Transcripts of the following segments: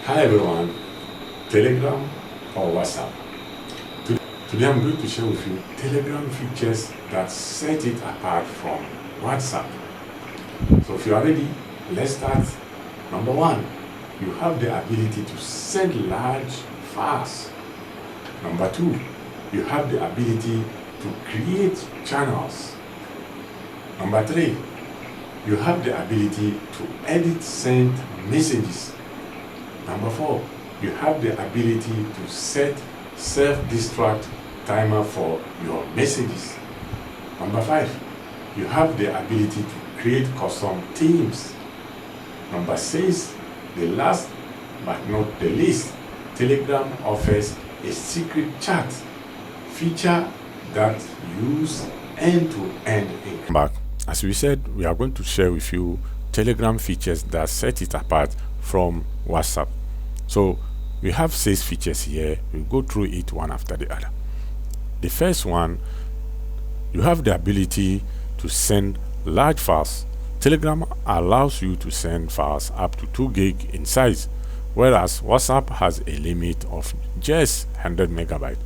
Hi everyone, Telegram or WhatsApp. Today I'm going to share with you Telegram features that set it apart from WhatsApp. So if you are ready, let's start. Number one, you have the ability to send large files. Number two, you have the ability to create channels. Number three, you have the ability to edit sent messages. Number four, you have the ability to set self-destruct timer for your messages. Number five, you have the ability to create custom themes. Number six, the last but not the least, Telegram offers a secret chat feature that use end-to-end encryption. Back, as we said, we are going to share with you Telegram features that set it apart from WhatsApp. So we have 6 features here. We'll go through it one after the other. The first one, you have the ability to send large files. Telegram allows you to send files up to 2 gig in size, whereas WhatsApp has a limit of just 100 megabytes.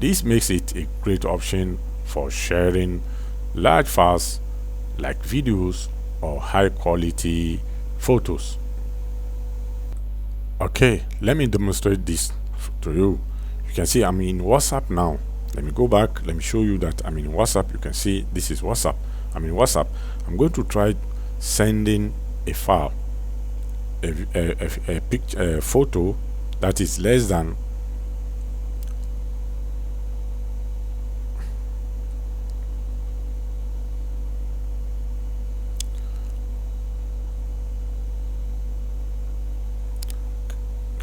This makes it a great option for sharing large files like videos or high quality photos. Okay, let me demonstrate this to you. You can see I'm in WhatsApp now. Let me go back. Let me show you that I'm in WhatsApp. You can see this is WhatsApp. I'm in WhatsApp. I'm going to try sending a file, a picture, a photo that is less than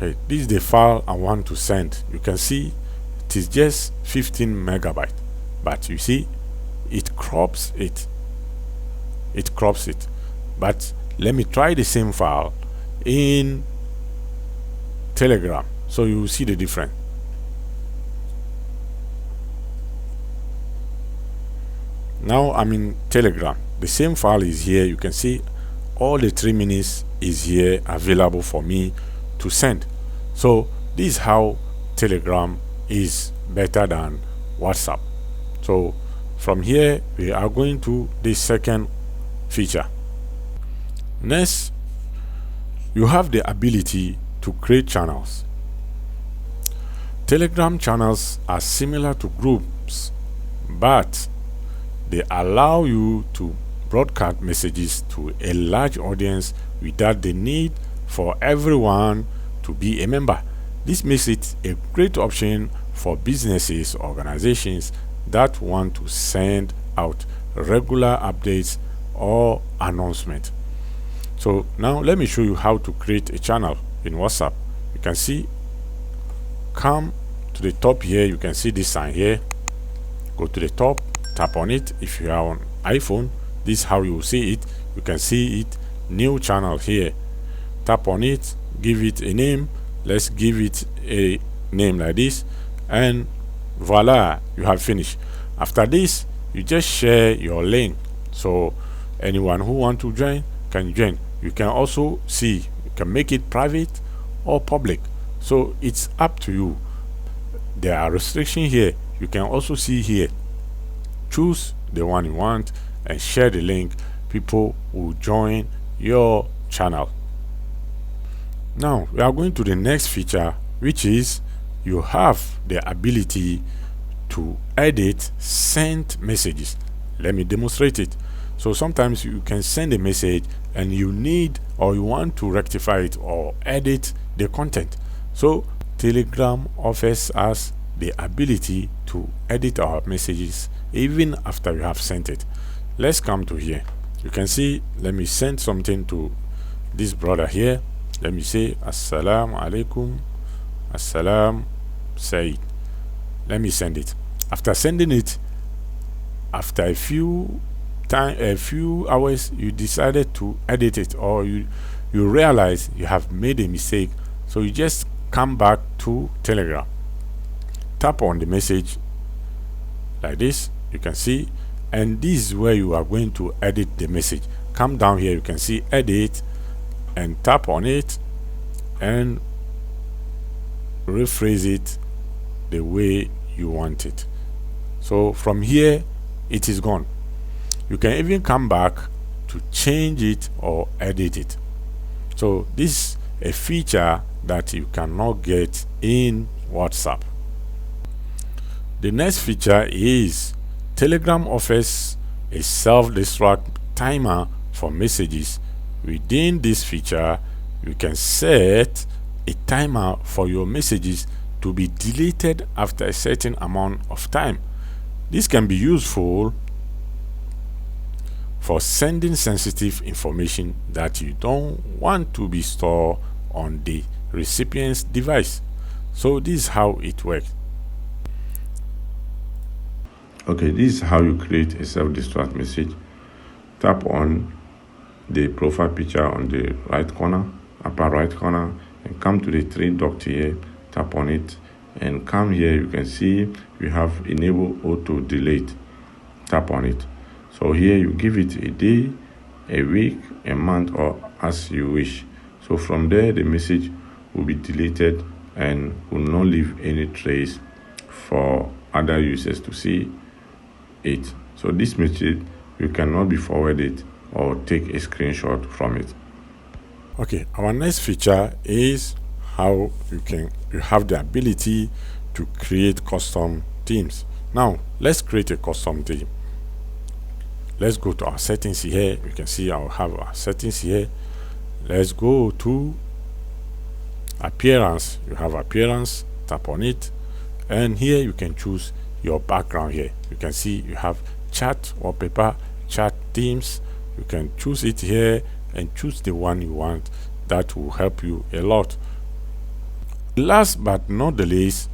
okay, this is the file I want to send. You can see it is just 15 megabytes, but you see it crops it. But let me try the same file in Telegram so you will see the difference. Now I'm in Telegram. The same file is here. You can see all the 3 minutes is here available for me to send. So this is how Telegram is better than WhatsApp. So from here we are going to the second feature. Next, you have the ability to create channels. Telegram channels are similar to groups, but they allow you to broadcast messages to a large audience without the need for everyone to be a member. This makes it a great option for businesses, organizations that want to send out regular updates or announcements. So now let me show you how to create a channel in WhatsApp. You can see, come to the top here, you can see this sign here. Go to the top, tap on it. If you are on iPhone, this is how you will see it. You can see it, new channel here. Tap on it, give it a name. Let's give it a name like this, and voila, you have finished. After this, you just share your link, so anyone who want to join can join. You can also see, you can make it private or public, so it's up to you. There are restrictions here. You can also see here, choose the one you want and share the link. People will join your channel. Now we are going to the next feature, which is you have the ability to edit sent messages. Let me demonstrate it. So sometimes you can send a message and you need or you want to rectify it or edit the content. So Telegram offers us the ability to edit our messages even after we have sent it. Let's come to here. You can see, let me send something to this brother here. Let me say Assalamu alaikum, Assalam Said. Let me send it. After sending it, after a few hours, you decided to edit it, or you realize you have made a mistake, so you just come back to Telegram, tap on the message like this, you can see, and this is where you are going to edit the message. Come down here, you can see edit, and tap on it, and rephrase it the way you want it. So from here, it is gone. You can even come back to change it or edit it. So this is a feature that you cannot get in WhatsApp. The next feature is Telegram offers a self-destruct timer for messages. Within this feature, you can set a timer for your messages to be deleted after a certain amount of time. This can be useful for sending sensitive information that you don't want to be stored on the recipient's device. So this is how it works. Okay, this is how you create a self-destruct message. Tap on the profile picture on the right corner, upper right corner, and come to the three dots here. Tap on it and come here. You can see you have enable auto delete. Tap on it. So here you give it a day, a week, a month, or as you wish. So from there the message will be deleted and will not leave any trace for other users to see it. So this message you cannot be forwarded or take a screenshot from it. Okay, our next feature is how you have the ability to create custom themes. Now let's create a custom theme. Let's go to our settings here. You can see I'll have our settings here. Let's go to appearance. You have appearance, tap on it, and here you can choose your background. Here you can see you have chat wallpaper, chat themes. You can choose it here and choose the one you want. That will help you a lot. Last but not the least,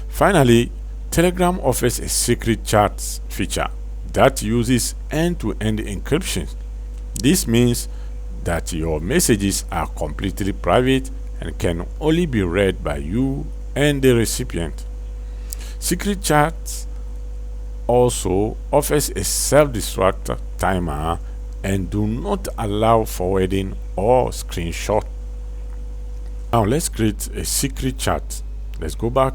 finally, Telegram offers a secret chat feature that uses end-to-end encryption. This means that your messages are completely private and can only be read by you and the recipient. Secret Chat also offers a self-destruct timer and do not allow forwarding or screenshot. Now let's create a secret chat. Let's go back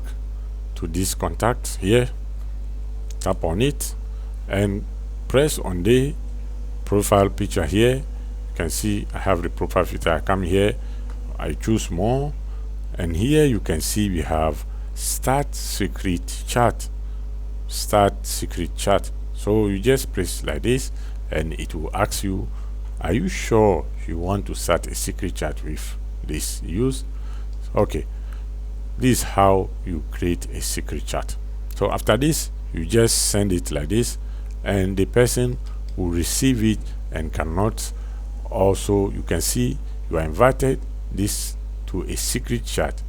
to this contact here, tap on it and press on the profile picture here. You can see I have the profile picture. I come here, I choose more, and here you can see we have start secret chat. Start secret chat. So you just press like this and it will ask you, are you sure you want to start a secret chat with this use? Okay, this is how you create a secret chat. So after this, you just send it like this and the person will receive it and cannot. Also, you can see you are invited this to a secret chat.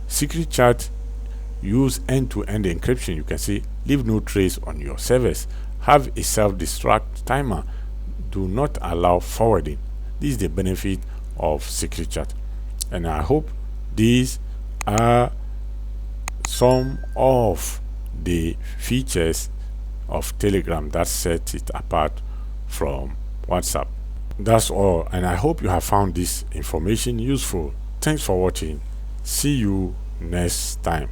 Secret chat use end-to-end encryption. You can see leave no trace on your servers, have a self-destruct timer, do not allow forwarding. This is the benefit of secret chat, and I hope these are some of the features of Telegram that set it apart from WhatsApp. That's all, and I hope you have found this information useful. Thanks for watching. See you next time.